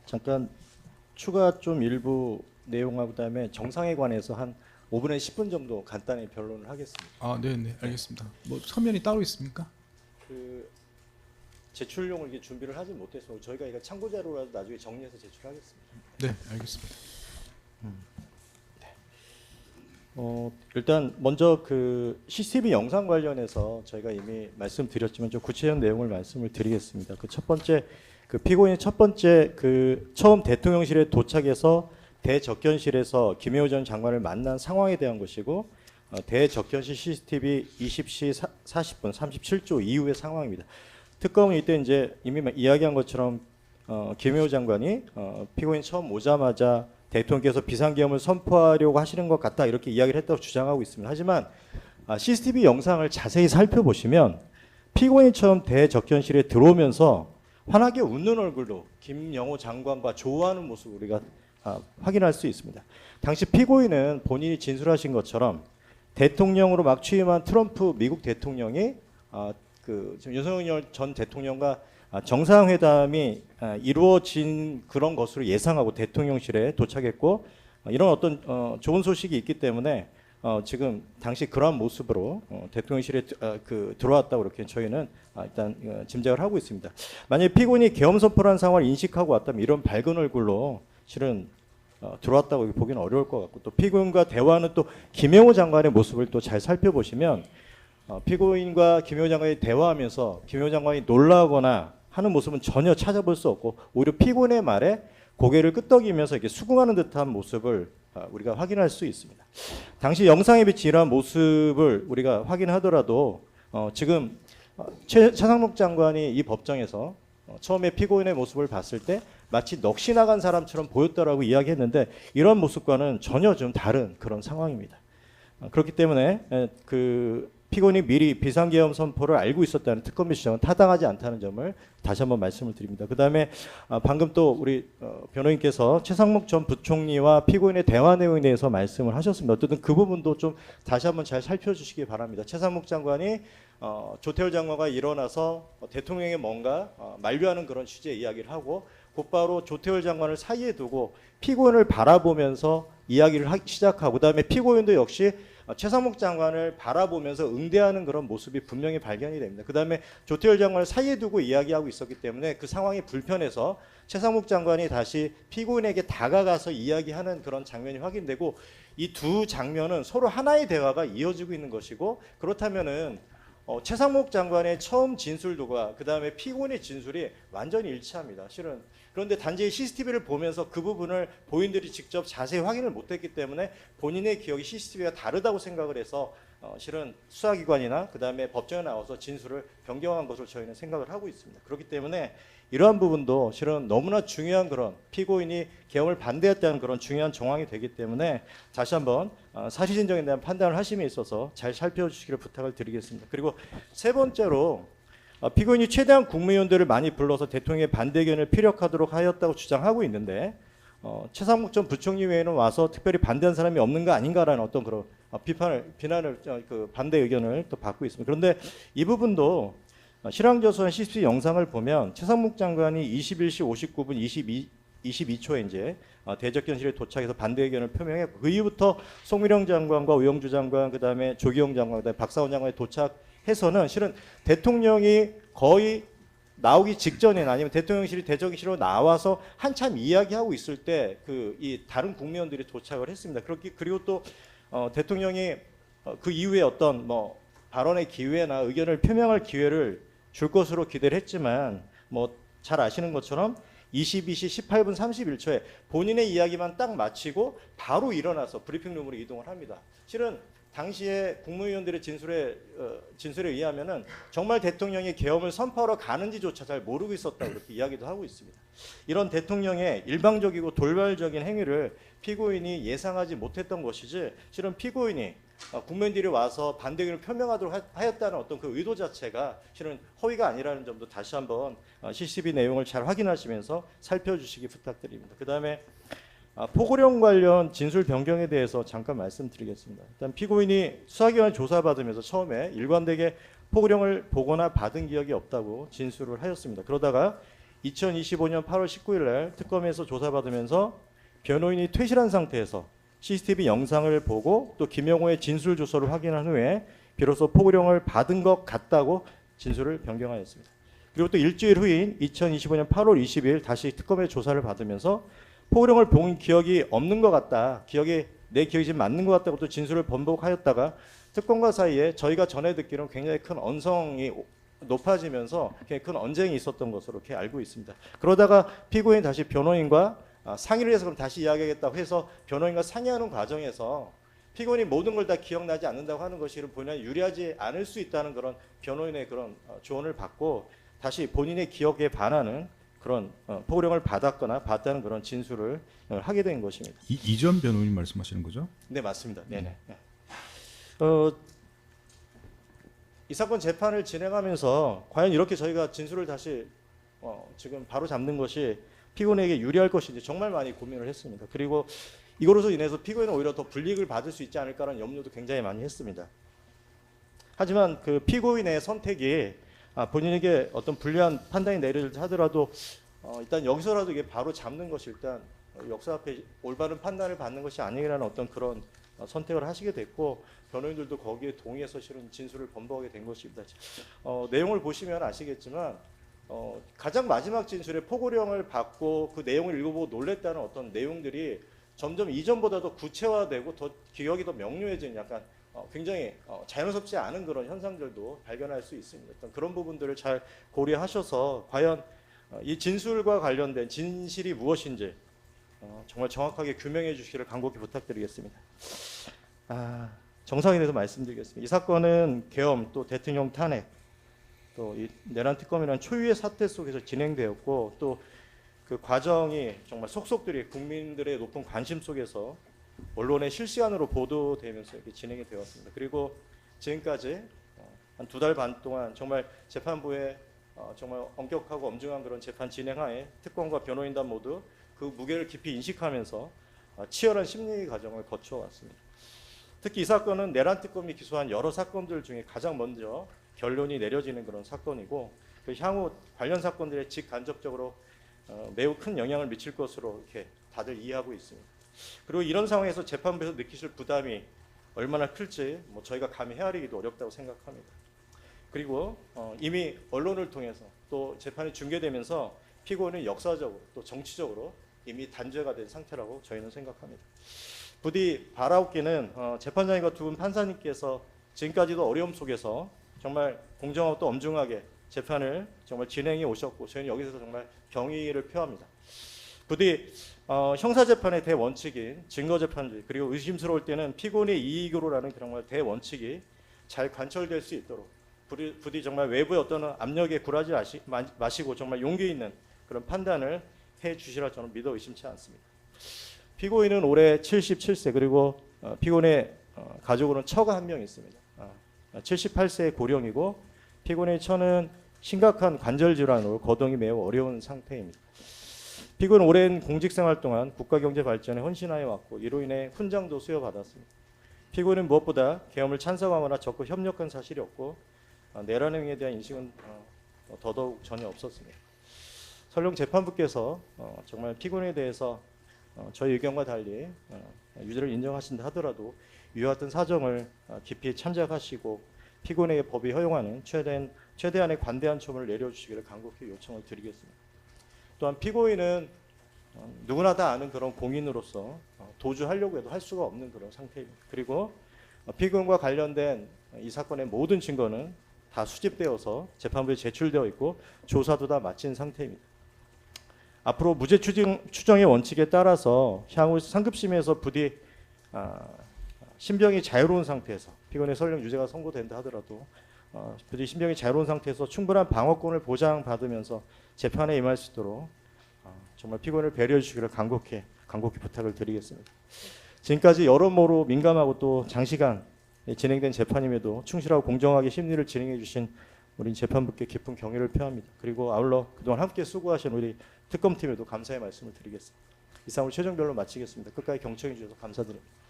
잠깐 추가 좀 일부 내용하고 그다음에 정상에 관해서 한 5분에서 10분 정도 간단히 변론을 하겠습니다. 아, 네, 네, 알겠습니다. 뭐 서면이 따로 있습니까? 그 제출용을 이게 준비를 하지 못해서 저희가 이거 참고 자료라도 나중에 정리해서 제출하겠습니다. 네, 알겠습니다. 일단 먼저 그 CCTV 영상 관련해서 저희가 이미 말씀드렸지만 좀 구체적 내용을 말씀을 드리겠습니다. 그 첫 번째 그 피고인이 첫 번째 그 처음 대통령실에 도착해서 대접견실에서 김혜호 전 장관을 만난 상황에 대한 것이고 대접견실 CCTV 20시 40분 37초 이후의 상황입니다. 특검은 이때 이제 이미 이야기한 것처럼 김혜호 장관이 피고인 처음 오자마자 대통령께서 비상계엄을 선포하려고 하시는 것 같다 이렇게 이야기를 했다고 주장하고 있습니다. 하지만 CCTV 영상을 자세히 살펴보시면 피고인이 처음 대접견실에 들어오면서 환하게 웃는 얼굴로 김영호 장관과 조화하는 모습을 우리가 확인할 수 있습니다. 당시 피고인은 본인이 진술하신 것처럼 대통령으로 막 취임한 트럼프 미국 대통령이 지금 윤석열 전 대통령과 정상회담이 이루어진 그런 것으로 예상하고 대통령실에 도착했고 이런 어떤 좋은 소식이 있기 때문에 지금 당시 그러한 모습으로 대통령실에 들어왔다고 이렇게 저희는 일단 짐작을 하고 있습니다. 만약에 피고인이 계엄 선포를 한 상황을 인식하고 왔다면 이런 밝은 얼굴로 실은 들어왔다고 보기는 어려울 것 같고 또 피고인과 대화하는 또 김영호 장관의 모습을 또 잘 살펴보시면 피고인과 김영호 장관이 대화하면서 김영호 장관이 놀라거나 하는 모습은 전혀 찾아볼 수 없고 오히려 피고인의 말에 고개를 끄덕이면서 이렇게 수긍하는 듯한 모습을 우리가 확인할 수 있습니다. 당시 영상에 비친 이러한 모습을 우리가 확인하더라도 지금 최상목 장관이 이 법정에서 처음에 피고인의 모습을 봤을 때 마치 넋이 나간 사람처럼 보였다라고 이야기했는데 이런 모습과는 전혀 좀 다른 그런 상황입니다. 그렇기 때문에 그 피고인이 미리 비상계엄 선포를 알고 있었다는 특검의 주장은 타당하지 않다는 점을 다시 한번 말씀을 드립니다. 그다음에 방금 또 우리 변호인께서 최상목 전 부총리와 피고인의 대화 내용에 대해서 말씀을 하셨습니다. 어쨌든 그 부분도 좀 다시 한번 잘 살펴주시기 바랍니다. 최상목 장관이 조태열 장관과 일어나서 대통령에 뭔가 만류하는 그런 취지의 이야기를 하고 곧바로 조태열 장관을 사이에 두고 피고인을 바라보면서 이야기를 시작하고 그다음에 피고인도 역시 최상목 장관을 바라보면서 응대하는 그런 모습이 분명히 발견이 됩니다. 그다음에 조태열 장관을 사이에 두고 이야기하고 있었기 때문에 그 상황이 불편해서 최상목 장관이 다시 피고인에게 다가가서 이야기하는 그런 장면이 확인되고 이 두 장면은 서로 하나의 대화가 이어지고 있는 것이고 그렇다면은 최상목 장관의 처음 진술도가 그다음에 피고인의 진술이 완전히 일치합니다. 실은 그런데 단지 CCTV를 보면서 그 부분을 본인들이 직접 자세히 확인을 못했기 때문에 본인의 기억이 CCTV가 다르다고 생각을 해서 실은 수사기관이나 그다음에 법정에 나와서 진술을 변경한 것으로 저희는 생각을 하고 있습니다. 그렇기 때문에 이러한 부분도 실은 너무나 중요한 그런 피고인이 계엄을 반대했다는 그런 중요한 정황이 되기 때문에 다시 한번 사실 진정에 대한 판단을 하심에 있어서 잘 살펴주시기를 부탁을 드리겠습니다. 그리고 세 번째로 피고인이 최대한 국무위원들을 많이 불러서 대통령의 반대 의견을 피력하도록 하였다고 주장하고 있는데 최상목 전 부총리 외에는 와서 특별히 반대한 사람이 없는 거 아닌가라는 어떤 그런 비난을 그 반대 의견을 또 받고 있습니다. 그런데 이 부분도 실황조선 CCTV 영상을 보면 최상목 장관이 21시 59분 22초에 이제 대접견실에 도착해서 반대 의견을 표명했고 그 이후부터 송미령 장관과 우영주 장관 그다음에 조기영 장관 그다음에 박사원 장관이 도착해서는 실은 대통령이 거의 나오기 직전에 아니면 대통령실이 대접기실로 나와서 한참 이야기하고 있을 때 이 다른 국무위원들이 도착을 했습니다. 그리고 또 대통령이 그 이후에 어떤 발언의 기회나 의견을 표명할 기회를 줄 것으로 기대를 했지만 잘 아시는 것처럼 22시 18분 31초에 본인의 이야기만 딱 마치고 바로 일어나서 브리핑룸으로 이동을 합니다. 실은 당시에 국무위원들의 진술에 의하면은 정말 대통령이 계엄을 선포하러 가는지조차 잘 모르고 있었다고 그렇게 이야기도 하고 있습니다. 이런 대통령의 일방적이고 돌발적인 행위를 피고인이 예상하지 못했던 것이지 실은 피고인이 국민들이 와서 반대 의견을 표명하도록 하였다는 어떤 그 의도 자체가 실은 허위가 아니라는 점도 다시 한번 CCTV 내용을 잘 확인하시면서 살펴주시기 부탁드립니다. 그다음에 포고령 관련 진술 변경에 대해서 잠깐 말씀드리겠습니다. 일단 피고인이 수사기관 조사받으면서 처음에 일관되게 포고령을 보거나 받은 기억이 없다고 진술을 하였습니다. 그러다가 2025년 8월 19일 날 특검에서 조사받으면서 변호인이 퇴실한 상태에서 CCTV 영상을 보고 또 김영호의 진술 조서를 확인한 후에 비로소 포고령을 받은 것 같다고 진술을 변경하였습니다. 그리고 또 일주일 후인 2025년 8월 20일 다시 특검의 조사를 받으면서 포고령을 본 기억이 없는 것 같다. 내 기억이 지금 맞는 것 같다고 또 진술을 번복하였다가 특검과 사이에 저희가 전해 듣기로는 굉장히 큰 언성이 높아지면서 굉장히 큰 언쟁이 있었던 것으로 이렇게 알고 있습니다. 그러다가 피고인이 다시 변호인과 상의를 해서 그럼 다시 이야기하겠다고 해서 변호인과 상의하는 과정에서 피고인이 모든 걸 다 기억나지 않는다고 하는 것이 본인에 유리하지 않을 수 있다는 그런 변호인의 그런 조언을 받고 다시 본인의 기억에 반하는 그런 포고령을 받았거나 받다는 그런 진술을 하게 된 것입니다. 이전 변호인 말씀하시는 거죠? 네, 맞습니다. 네네. 이 사건 재판을 진행하면서 과연 이렇게 저희가 진술을 다시 지금 바로 잡는 것이 피고인에게 유리할 것인지 정말 많이 고민을 했습니다. 그리고 이거로서 인해서 피고인은 오히려 더 불이익을 받을 수 있지 않을까라는 염려도 굉장히 많이 했습니다. 하지만 그 피고인의 선택이 본인에게 어떤 불리한 판단이 내려질 하더라도 일단 여기서라도 이게 바로 잡는 것이 일단 역사 앞에 올바른 판단을 받는 것이 아니라는 어떤 그런 선택을 하시게 됐고 변호인들도 거기에 동의해서 실은 진술을 번복하게 된 것입니다. 내용을 보시면 아시겠지만 가장 마지막 진술에 포고령을 받고 그 내용을 읽어보고 놀랬다는 어떤 내용들이 점점 이전보다도 구체화되고 더 기억이 더 명료해진 약간 굉장히 자연스럽지 않은 그런 현상들도 발견할 수 있습니다. 일단 그런 부분들을 잘 고려하셔서 과연 이 진술과 관련된 진실이 무엇인지 정말 정확하게 규명해 주시기를 간곡히 부탁드리겠습니다. 정상에 대해서 말씀드리겠습니다. 이 사건은 계엄 또 대통령 탄핵 또 이 내란 특검이라는 초유의 사태 속에서 진행되었고 또 그 과정이 정말 속속들이 국민들의 높은 관심 속에서 언론에 실시간으로 보도되면서 이렇게 진행이 되었습니다. 그리고 지금까지 한 2달 반 동안 정말 재판부의 정말 엄격하고 엄중한 그런 재판 진행하에 특검과 변호인단 모두 그 무게를 깊이 인식하면서 치열한 심리 과정을 거쳐왔습니다. 특히 이 사건은 내란 특검이 기소한 여러 사건들 중에 가장 먼저 결론이 내려지는 그런 사건이고 그 향후 관련 사건들에 직간접적으로 매우 큰 영향을 미칠 것으로 이렇게 다들 이해하고 있습니다. 그리고 이런 상황에서 재판부에서 느끼실 부담이 얼마나 클지 저희가 감히 헤아리기도 어렵다고 생각합니다. 그리고 이미 언론을 통해서 또 재판이 중계되면서 피고인은 역사적으로 또 정치적으로 이미 단죄가 된 상태라고 저희는 생각합니다. 부디 바라옵기는 재판장님과 두 분 판사님께서 지금까지도 어려움 속에서 정말 공정하고 또 엄중하게 재판을 정말 진행해 오셨고 저희는 여기서 정말 경의를 표합니다. 부디 형사재판의 대원칙인 증거재판주의 그리고 의심스러울 때는 피고인의 이익으로라는 정말 대원칙이 잘 관철될 수 있도록 부디 정말 외부의 어떤 압력에 굴하지 마시고 정말 용기 있는 그런 판단을 해 주시라 저는 믿어 의심치 않습니다. 피고인은 올해 77세 그리고 피고인의 가족으로는 처가 한 명 있습니다. 78세의 고령이고 피고인의 처는 심각한 관절 질환으로 거동이 매우 어려운 상태입니다. 피고인은 오랜 공직생활 동안 국가경제 발전에 헌신하여 왔고 이로 인해 훈장도 수여받았습니다. 피고인은 무엇보다 계엄을 찬성하거나 적극 협력한 사실이 없고 내란 행위에 대한 인식은 더더욱 전혀 없었습니다. 설령 재판부께서 정말 피고인에 대해서 저희 의견과 달리 유죄를 인정하신다 하더라도 이와 같은 사정을 깊이 참작하시고 피고인에게 법이 허용하는 최대한의 관대한 처분을 내려주시기를 간곡히 요청을 드리겠습니다. 또한 피고인은 누구나 다 아는 그런 공인으로서 도주하려고 해도 할 수가 없는 그런 상태입니다. 그리고 피고인과 관련된 이 사건의 모든 증거는 다 수집되어서 재판부에 제출되어 있고 조사도 다 마친 상태입니다. 앞으로 무죄 추정의 원칙에 따라서 향후 상급심에서 부디 신병이 자유로운 상태에서 피고인의 설령 유죄가 선고된다 하더라도 부디 신병이 자유로운 상태에서 충분한 방어권을 보장받으면서 재판에 임할 수 있도록 정말 피고인을 배려해 주시기를 간곡히 부탁을 드리겠습니다. 지금까지 여러모로 민감하고 또 장시간 진행된 재판임에도 충실하고 공정하게 심리를 진행해 주신 우리 재판부께 깊은 경의를 표합니다. 그리고 아울러 그동안 함께 수고하신 우리 특검팀에도 감사의 말씀을 드리겠습니다. 이상으로 최종 변론 마치겠습니다. 끝까지 경청해 주셔서 감사드립니다.